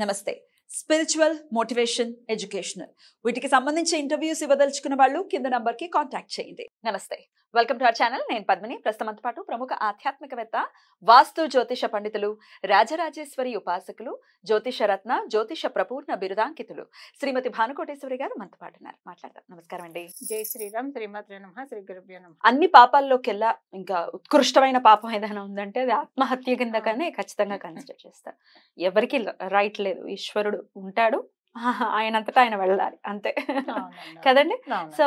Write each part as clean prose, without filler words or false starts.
నమస్తే. Spiritual, motivation, educational వీటికి సంబంధించి ఇంటర్వ్యూస్ ఇవ్వదలుచుకున్న వాళ్ళు కింద నంబర్కి కాంటాక్ట్ చేయండి. నమస్తే, వెల్కమ్ టు అవర్ ఛానల్. నేను పద్మిని. ప్రస్తుతంతో పాటు ప్రముఖ ఆధ్యాత్మికవేత్త, వాస్తు జ్యోతిష పండితులు, రాజరాజేశ్వరి ఉపాసకులు, జ్యోతిష రత్న, జ్యోతిష ప్రపూర్ణ బిరుదాంకితులు శ్రీమతి భానుకోటేశ్వరి గారు మనతో పాటు ఉన్నారు. మాట్లాడదాం. నమస్కారం అండి. జై శ్రీరామ్. శ్రీమాత్రే నమః. శ్రీ గురుభ్యో నమః. అన్ని పాపాల్లోకెల్లా ఇంకా ఉత్కృష్టమైన పాపం ఏదైనా ఉందంటే అది ఆత్మహత్య కిందగానే ఖచ్చితంగా కన్సిడర్ చేస్తారు. ఎవరికి రైట్ లేదు, ఈశ్వరుడు ఉంటాడు, ఆయనంతటా ఆయన వెళ్ళాలి అంతే కదండి. సో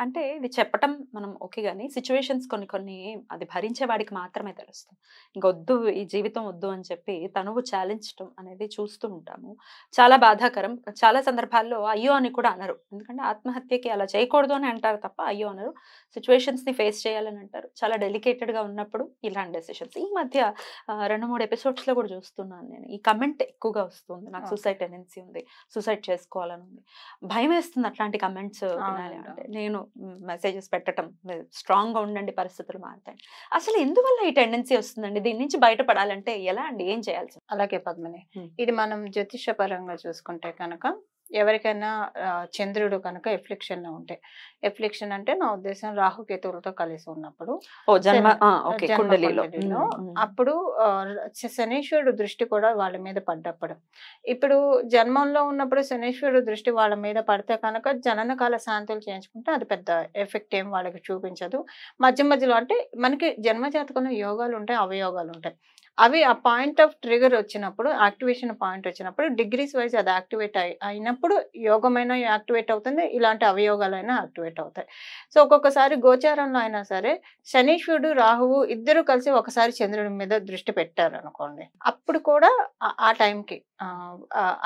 అంటే ఇది చెప్పటం మనం ఓకే, కానీ సిచ్యువేషన్స్ కొన్ని అది భరించే వాడికి మాత్రమే తెలుస్తుంది. ఇంకొద్దు, ఈ జీవితం వద్దు అని చెప్పి తనువు ఛాలెంజడం అనేది చూస్తూ ఉంటాము. చాలా బాధాకరం. చాలా సందర్భాల్లో అయ్యో అని కూడా అనరు, ఎందుకంటే ఆత్మహత్యకి అలా చేయకూడదు అని అంటారు తప్ప అయ్యో అనరు. సిచ్యువేషన్స్ ని ఫేస్ చేయాలని అంటారు. చాలా డెలికేటెడ్ గా ఉన్నప్పుడు ఇలాంటి డెసిషన్స్. ఈ మధ్య 2-3 ఎపిసోడ్స్ లో కూడా చూస్తున్నాను నేను, ఈ కమెంట్ ఎక్కువగా వస్తుంది, నాకు సూసైడ్ టెండెన్సీ ఉంది, సూసైడ్ చేసుకోవాలని ఉంది. భయం వేస్తుంది అట్లాంటి కమెంట్స్ వినాలి అంటే. నేను మెసేజెస్ పెట్టడం, స్ట్రాంగ్ గా ఉండండి, పరిస్థితులు మారుతాయి. అసలు ఎందువల్ల ఈ టెండెన్సీ వస్తుందండి? దీని నుంచి బయటపడాలంటే ఎలా అండి, ఏం చేయాల్సి? అలాగే పద్మని, ఇది మనం జ్యోతిష పరంగా చూసుకుంటే కనుక ఎవరికైనా చంద్రుడు కనుక ఎఫ్లిక్షన్ లో ఉంటే, ఎఫ్లిక్షన్ అంటే నా ఉద్దేశం రాహుకేతువులతో కలిసి ఉన్నప్పుడు అప్పుడు శనీశ్వరుడు దృష్టి కూడా వాళ్ళ మీద పడ్డప్పుడు, ఇప్పుడు జన్మంలో ఉన్నప్పుడు శనీశ్వరుడు దృష్టి వాళ్ళ మీద పడితే కనుక జననకాల శాంతులు చేయించుకుంటే అది పెద్ద ఎఫెక్ట్ ఏం వాళ్ళకి చూపించదు. మధ్య మధ్యలో అంటే మనకి జన్మజాతకంలో యోగాలు ఉంటాయి, అవయోగాలు ఉంటాయి. అవి ఆ పాయింట్ ఆఫ్ ట్రిగర్ వచ్చినప్పుడు, యాక్టివేషన్ పాయింట్ వచ్చినప్పుడు డిగ్రీస్ వైజ్ అది యాక్టివేట్ అయినప్పుడు యోగమైనా యాక్టివేట్ అవుతుంది, ఇలాంటి అవయోగాలైనా యాక్టివేట్ అవుతాయి. సో ఒక్కొక్కసారి గోచారంలో అయినా సరే శనీశ్వరుడు రాహువు ఇద్దరు కలిసి ఒకసారి చంద్రుడి మీద దృష్టి పెట్టారు అనుకోండి, అప్పుడు కూడా ఆ టైంకి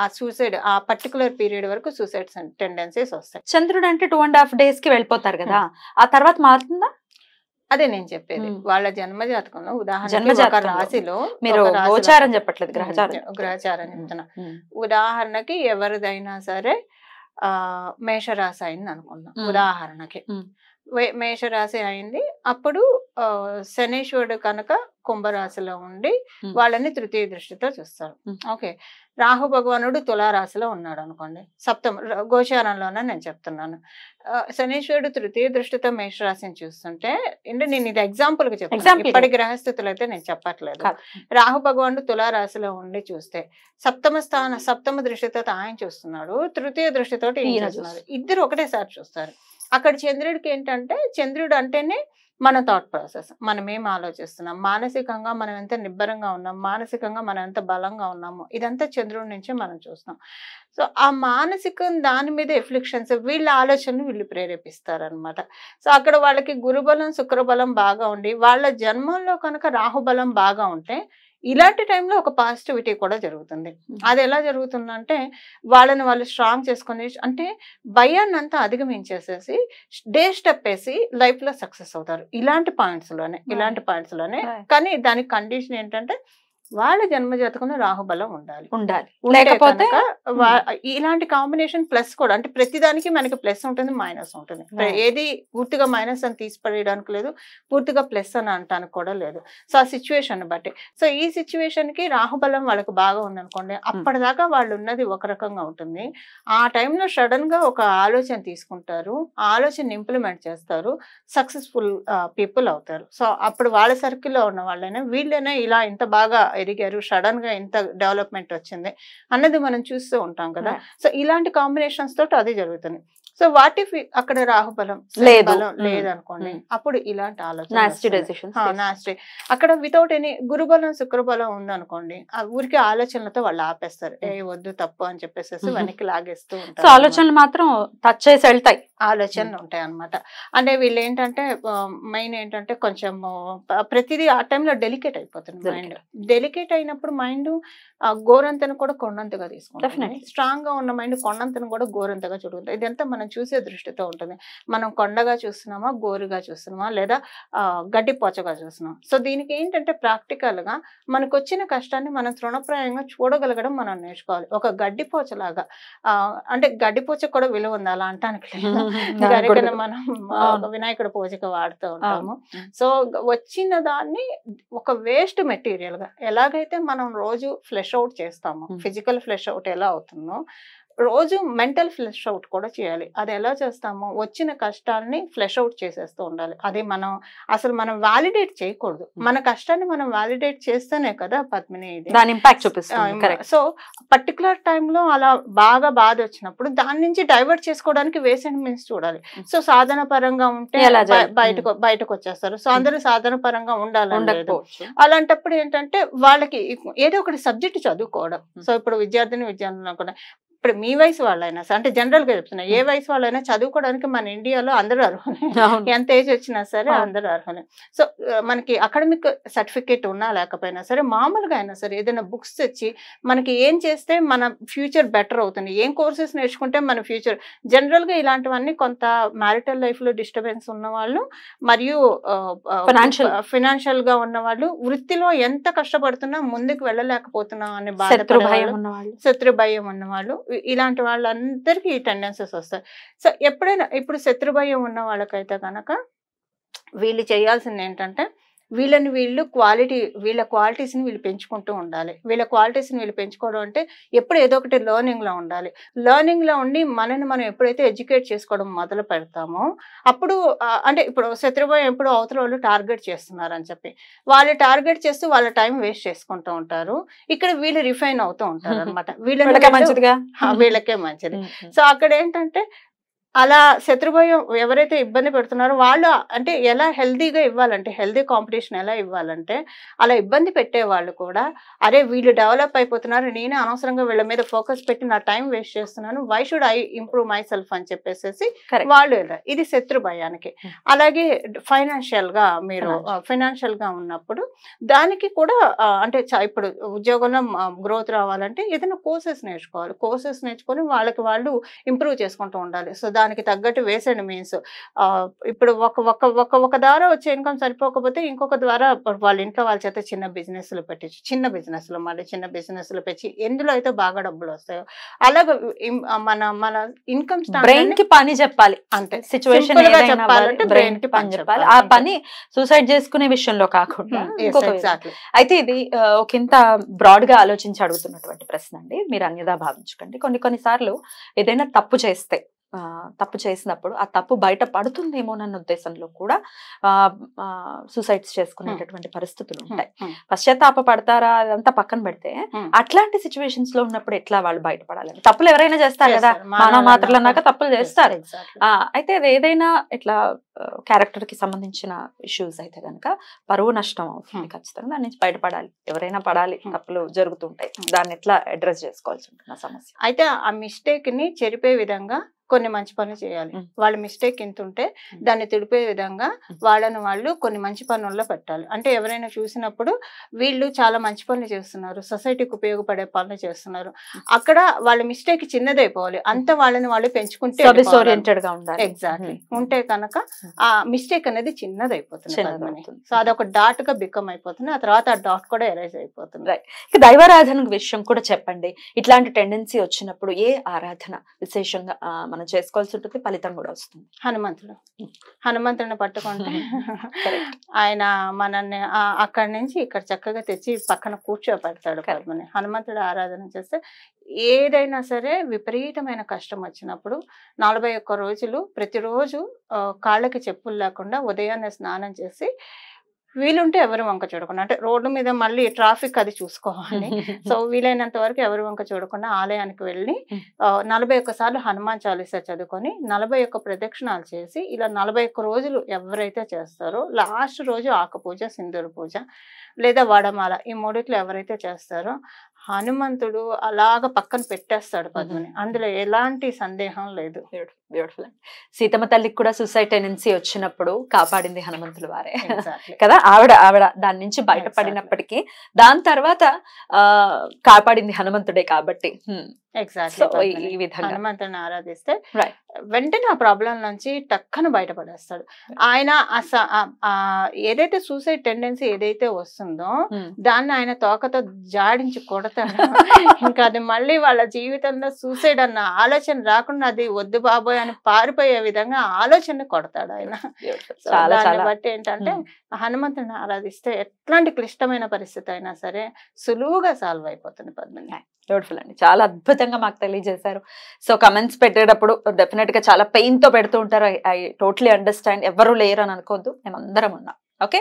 ఆ సూసైడ్, ఆ పర్టికులర్ పీరియడ్ వరకు సూసైడ్ టెండెన్సీస్ వస్తాయి. చంద్రుడు అంటే 2.5 days కి వెళ్ళిపోతారు కదా, ఆ తర్వాత మారుతుందా? అదే నేను చెప్పేది. వాళ్ళ జన్మ జాతకంలో ఉదాహరణ ఒక రాశిలో, మీరు గోచారం చెప్పట్లేదు, గ్రహచారం చెప్తున్నా. ఉదాహరణకి ఎవరిదైనా సరే మేషరాశి అయింది అనుకున్నాం ఉదాహరణకి, మేషరాశి అయింది. అప్పుడు శనీశ్వరుడు కనుక కుంభరాశిలో ఉండి వాళ్ళని తృతీయ దృష్టితో చూస్తారు. ఓకే, రాహు భగవానుడు తులారాశిలో ఉన్నాడు అనుకోండి, సప్తమ గోచారంలోనే నేను చెప్తున్నాను. శనీశ్వరుడు తృతీయ దృష్టితో మేషరాశిని చూస్తుంటే, అంటే నేను ఇది ఎగ్జాంపుల్ గా చెప్తాను, ఇప్పటి గ్రహస్థితులు అయితే నేను చెప్పట్లేదు. రాహు భగవానుడు తులారాశిలో ఉండి చూస్తే సప్తమ దృష్టితో ఆయన చూస్తున్నాడు, తృతీయ దృష్టితో ఈయన చూస్తున్నారు, ఇద్దరు ఒకటేసారి చూస్తారు. అక్కడ చంద్రుడికి ఏంటంటే, చంద్రుడు అంటేనే మన థాట్ ప్రాసెస్, మనం ఏం ఆలోచిస్తున్నాం, మానసికంగా మనం ఎంత నిబ్బరంగా ఉన్నాం, మానసికంగా మనం ఎంత బలంగా ఉన్నాము, ఇదంతా చంద్రుడి నుంచే మనం చూస్తాం. సో ఆ మానసికం దాని మీద ఎఫ్లిక్షన్స్, వీళ్ళ ఆలోచనలు వీళ్ళు ప్రేరేపిస్తారనమాట. సో అక్కడ వాళ్ళకి గురుబలం శుక్రబలం బాగా ఉండి, వాళ్ళ జన్మంలో కనుక రాహుబలం బాగా ఉంటే ఇలాంటి టైంలో ఒక పాజిటివిటీ కూడా జరుగుతుంది. అది ఎలా జరుగుతుందంటే, వాళ్ళని వాళ్ళు స్ట్రాంగ్ చేసుకుని, అంటే భయాన్ని అంతా అధిగమించేసేసి డే స్టెప్ వేసి లైఫ్ లో సక్సెస్ అవుతారు. ఇలాంటి పాయింట్స్ లోనే కానీ దానికి కండిషన్ ఏంటంటే వాళ్ళ జన్మజాతకంలో రాహుబలం ఉండాలి. లేకపోతే ఇలాంటి కాంబినేషన్ ప్లస్ కూడా, అంటే ప్రతిదానికి మనకి ప్లస్ ఉంటుంది, మైనస్ ఉంటుంది. ఏది పూర్తిగా మైనస్ అని తీసిపడేయడానికి లేదు, పూర్తిగా ప్లస్ అని అనటానికి కూడా లేదు. సో ఆ సిచ్యువేషన్ బట్టి, సో ఈ సిచ్యువేషన్ కి రాహుబలం వాళ్ళకి బాగా ఉందనుకోండి, అప్పటిదాకా వాళ్ళు ఉన్నది ఒక రకంగా ఉంటుంది. ఆ టైంలో సడన్ గా ఒక ఆలోచన తీసుకుంటారు, ఆ ఆలోచన ఇంప్లిమెంట్ చేస్తారు, సక్సెస్ఫుల్ పీపుల్ అవుతారు. సో అప్పుడు వాళ్ళ సర్కిల్లో ఉన్న వాళ్ళైనా వీళ్ళైనా ఇలా ఇంత బాగా ఎదిగారు, సడన్ గా ఎంత డెవలప్మెంట్ వచ్చింది అన్నది మనం చూస్తూ ఉంటాం కదా. సో ఇలాంటి కాంబినేషన్స్ తోటి అది జరుగుతుంది. సో వాట్ ఇఫ్ అక్కడ రాహుబలం లేదనుకోండి, అప్పుడు ఇలాంటి ఆలోచన అక్కడ వితౌట్ ఎనీ గురుబలం శుక్రబలం ఉందనుకోండి, ఆ ఊరికి ఆలోచనలతో వాళ్ళు ఆపేస్తారు, ఏ వద్దు తప్పు అని చెప్పేసి వెనక్కి లాగేస్తూ ఉంటారు. ఆలోచనలు మాత్రం టచ్ చేసి వెళ్తాయి, ఆలోచనలు ఉంటాయి అనమాట. అంటే వీళ్ళు ఏంటంటే మైండ్ ఏంటంటే కొంచెం ప్రతిదీ ఆ టైంలో డెలికేట్ అయిపోతుంది మైండ్. డెలికేట్ అయినప్పుడు మైండ్ గోరంతను కూడా కొండంతగా తీసుకుంటుంది, స్ట్రాంగ్ గా ఉన్న మైండ్ కొండంతను కూడా గోరంతగా చూడుకుంటుంది. ఇదంతా మనం మనం చూసే దృష్టితో ఉంటుంది. మనం కొండగా చూస్తున్నామా, గోరుగా చూస్తున్నామా, లేదా గడ్డిపోచగా చూస్తున్నాం. సో దీనికి ఏంటంటే ప్రాక్టికల్గా మనకు వచ్చిన కష్టాన్ని మనం తృణప్రాయంగా చూడగలగడం మనం నేర్చుకోవాలి. ఒక గడ్డిపోచలాగా అంటే గడ్డిపోచకు కూడా విలువ ఉంది అలా అంటానికి లేదు. గరికను మనం ఒక వినాయకుడి పూజకి వాడుతూ ఉంటాము. సో వచ్చిన దాన్ని ఒక వేస్ట్ మెటీరియల్ గా ఎలాగైతే మనం రోజు ఫ్లెష్ అవుట్ చేస్తాము, ఫిజికల్ ఫ్లెష్ అవుట్ ఎలా అవుతుందో రోజు మెంటల్ ఫ్లెష్ అవుట్ కూడా చేయాలి. అది ఎలా చేస్తాము, వచ్చిన కష్టాన్ని ఫ్లెష్ అవుట్ చేసేస్తూ ఉండాలి. అది మనం వాలిడేట్ చేయకూడదు. మన కష్టాన్ని మనం వాలిడేట్ చేస్తేనే కదా పద్మిని ఇది దాని ఇంపాక్ట్ చూపిస్తుంది. సో పర్టికులర్ టైంలో అలా బాగా బాధ వచ్చినప్పుడు దాని నుంచి డైవర్ట్ చేసుకోవడానికి వేస్ అండ్ మీన్స్ చూడాలి. సో సాధన పరంగా ఉంటే బయటకు వచ్చేస్తారు. సో అందరూ సాధన పరంగా ఉండాలని లేదు. అలాంటప్పుడు ఏంటంటే వాళ్ళకి ఏదో ఒకటి సబ్జెక్ట్ చదువుకోవడం. సో ఇప్పుడు విద్యార్థులు కూడా ఇప్పుడు మీ వయసు వాళ్ళైనా అంటే జనరల్ గా చెప్తున్నా, ఏ వయసు వాళ్ళైనా చదువుకోవడానికి మన ఇండియాలో అందరూ అర్హులే. ఎంత ఏజ్ వచ్చినా సరే అందరూ అర్హులే. సో మనకి అకాడమిక్ సర్టిఫికేట్ ఉన్నా లేకపోయినా సరే మామూలుగా అయినా సరే ఏదైనా బుక్స్ తెచ్చి మనకి ఏం చేస్తే మన ఫ్యూచర్ బెటర్ అవుతుంది, ఏం కోర్సెస్ నేర్చుకుంటే మన ఫ్యూచర్ జనరల్ గా ఇలాంటివన్నీ కొంత మ్యారిటల్ లైఫ్ లో డిస్టర్బెన్స్ ఉన్న వాళ్ళు మరియు ఫైనాన్షియల్ గా ఉన్న వాళ్ళు, వృత్తిలో ఎంత కష్టపడుతున్నా ముందుకు వెళ్ళలేకపోతున్నా అనే శత్రు భయం ఉన్నవాళ్ళు, ఇలాంటి వాళ్ళందరికీ ఈ టెండెన్సెస్ వస్తాయి. సో ఎప్పుడైనా ఇప్పుడు శత్రు భయం ఉన్న వాళ్ళకైతే కనుక వీళ్ళు చేయాల్సింది ఏంటంటే వీళ్ళ క్వాలిటీస్ని వీళ్ళు పెంచుకుంటూ ఉండాలి. వీళ్ళ క్వాలిటీస్ని వీళ్ళు పెంచుకోవడం అంటే ఎప్పుడు ఏదో ఒకటి లెర్నింగ్లో ఉండాలి. లెర్నింగ్లో ఉండి మనని మనం ఎప్పుడైతే ఎడ్యుకేట్ చేసుకోవడం మొదలు పెడతామో అప్పుడు అంటే ఇప్పుడు శత్రుభయం ఎప్పుడు అవతల వాళ్ళు టార్గెట్ చేస్తున్నారని చెప్పి వాళ్ళు టార్గెట్ చేస్తూ వాళ్ళ టైం వేస్ట్ చేసుకుంటూ ఉంటారు. ఇక్కడ వీళ్ళు రిఫైన్ అవుతూ ఉంటారు అనమాట. వీళ్ళకే మంచిది. సో అక్కడ ఏంటంటే అలా శత్రుభయం ఎవరైతే ఇబ్బంది పెడుతున్నారో వాళ్ళు అంటే ఎలా హెల్దీగా ఇవ్వాలంటే హెల్దీ కాంపిటీషన్ ఎలా ఇవ్వాలంటే అలా ఇబ్బంది పెట్టే వాళ్ళు కూడా అరే వీళ్ళు డెవలప్ అయిపోతున్నారు, నేనే అనవసరంగా వీళ్ళ మీద ఫోకస్ పెట్టి నా టైం వేస్ట్ చేస్తున్నాను, why should I improve myself అని చెప్పేసి వాళ్ళు ఇది శత్రు భయానికి. అలాగే ఫైనాన్షియల్ గా ఉన్నప్పుడు దానికి కూడా అంటే ఇప్పుడు ఉద్యోగంలో గ్రోత్ రావాలంటే ఏదైనా కోర్సెస్ నేర్చుకొని వాళ్ళకి వాళ్ళు ఇంప్రూవ్ చేసుకుంటూ ఉండాలి. సో దానికి తగ్గట్టు వేస్ అండ్ మీన్స్ ఇప్పుడు ఒక ద్వారా వచ్చే ఇన్కమ్ సరిపోకపోతే ఇంకొక ద్వారా వాళ్ళ ఇంట్లో వాళ్ళ చేత చిన్న బిజినెస్లు పెట్టి ఎందులో అయితే బాగా డబ్బులు వస్తాయో అలాగే మన ఇన్కమ్ బ్రెయిన్ కి పని చెప్పాలి. అంతే సిచువేషన్ చెప్పాలంటే బ్రెయిన్ కి పని చెప్పాలి. ఆ పని సూసైడ్ చేసుకునే విషయంలో కాకుండా అయితే ఇది ఒక ఇంత బ్రాడ్ గా ఆలోచించి అడుగుతున్నటువంటి ప్రశ్న అండి. మీరు అన్యదా భావించకండి. కొన్నిసార్లు ఏదైనా తప్పు చేసినప్పుడు ఆ తప్పు బయట పడుతుందేమోనన్న ఉద్దేశంలో కూడా సూసైడ్స్ చేసుకునేటటువంటి పరిస్థితులు ఉంటాయి. పశ్చాత్తాప పడతారా అదంతా పక్కన పెడితే అట్లాంటి సిచ్యువేషన్స్ లో ఉన్నప్పుడు ఎట్లా వాళ్ళు బయటపడాలి? తప్పులు ఎవరైనా చేస్తారు కదా, మానవ మాత్రలు అన్నాక తప్పులు చేస్తారు. అయితే అది ఏదైనా ఇట్లా క్యారెక్టర్ కి సంబంధించిన ఇష్యూస్ అయితే కనుక పరువు నష్టం అవుతుంది. ఖచ్చితంగా దాని నుంచి బయటపడాలి, ఎవరైనా పడాలి. తప్పులు జరుగుతుంటాయి, దాన్ని ఎట్లా అడ్రస్ చేసుకోవాల్సి ఉంటుంది సమస్య. అయితే ఆ మిస్టేక్ ని చెరిపే విధంగా కొన్ని మంచి పనులు చేయాలి. వాళ్ళ మిస్టేక్ ఎంత ఉంటే దాన్ని తిడిపే విధంగా వాళ్ళు కొన్ని మంచి పనుల్లో పెట్టాలి. అంటే ఎవరైనా చూసినప్పుడు వీళ్ళు చాలా మంచి పనులు చేస్తున్నారు, సొసైటీకి ఉపయోగపడే పనులు చేస్తున్నారు, అక్కడ వాళ్ళ మిస్టేక్ చిన్నదైపోవాలి. అంత వాళ్ళని వాళ్ళు పెంచుకుంటే ఎగ్జాక్ట్లీ ఉంటే కనుక ఆ మిస్టేక్ అనేది చిన్నదైపోతుంది. సో అదొక డాట్ గా బికమ్ అయిపోతుంది. ఆ తర్వాత ఆ డాట్ కూడా ఎరేజ్ అయిపోతుంది. దైవారాధన విషయం కూడా చెప్పండి. ఇట్లాంటి టెండెన్సీ వచ్చినప్పుడు ఏ ఆరాధన విశేషంగా మనం చేసుకోవాల్సి ఉంటుంది, ఫలితం కూడా వస్తుంది? హనుమంతుడిని పట్టుకుంటే ఆయన మనల్ని అక్కడి నుంచి ఇక్కడ చక్కగా తెచ్చి పక్కన కూర్చోపెడతాడు. హనుమంతుడు ఆరాధన చేస్తే ఏదైనా సరే విపరీతమైన కష్టం వచ్చినప్పుడు 41 రోజులు ప్రతిరోజు కాళ్ళకి చెప్పులు లేకుండా ఉదయాన్నే స్నానం చేసి వీలుంటే ఎవరు వంక చూడకుండా, అంటే రోడ్డు మీద మళ్ళీ ట్రాఫిక్ అది చూసుకోవాలి. సో వీలైనంత వరకు ఎవరు వంక చూడకుండా ఆలయానికి వెళ్ళి 41 సార్లు హనుమాన్ చాలీసా చదువుకొని 41 ప్రదక్షిణాలు చేసి ఇలా 41 రోజులు ఎవరైతే చేస్తారో లాస్ట్ రోజు ఆకు పూజ, సింధూర పూజ లేదా వడమాల ఈ మూడిట్లో ఎవరైతే చేస్తారో హనుమంతుడు అలాగ పక్కన పెట్టేస్తాడు పద్మని. అందులో ఎలాంటి సందేహం లేదు. బ్యూటిఫుల్ అండి. సీతమ్మ తల్లికి కూడా సూసైడ్ టెండెన్సీ వచ్చినప్పుడు కాపాడింది హనుమంతుల వారే Exactly. కదా. ఆవిడ దాని నుంచి బయటపడినప్పటికీ దాని తర్వాత కాపాడింది హనుమంతుడే కాబట్టి. ఎగ్జాక్ట్లీ. సో ఈ విధంగా హనుమంతుని ఆరాధిస్తే రైట్ వెంటనే ఆ ప్రాబ్లం నుంచి టక్కన బయటపడేస్తాడు ఆయన. ఏదైతే సూసైడ్ టెండెన్సీ ఏదైతే వస్తుందో దాన్ని ఆయన తోకతో జాడించి కొడతాడు. ఇంకా అది మళ్ళీ వాళ్ళ జీవితంలో సూసైడ్ అన్న ఆలోచన రాకుండా అది వద్దు బాబోయ్ అని పారిపోయే విధంగా ఆలోచన కొడతాడు ఆయన. దాన్ని బట్టి ఏంటంటే హనుమంతుని ఆరాధిస్తే ఎట్లాంటి క్లిష్టమైన పరిస్థితి అయినా సరే సులువుగా సాల్వ్ అయిపోతుంది పద్మిని. బ్యూటిఫుల్ అండి. చాలా అద్భుతంగా మాకు తెలియజేశారు. సో కమెంట్స్ పెట్టేటప్పుడు డెఫినెట్ గా చాలా పెయిన్ తో పెడుతూ ఉంటారు. I totally understand. ఎవరు లేరు అని అనుకోవద్దు, మేము అందరం ఉన్నాం. ఓకే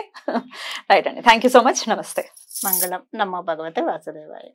రైట్ అండి. Thank you so much. నమస్తే. మంగళం. నమో భగవతే వాసుదేవాయ.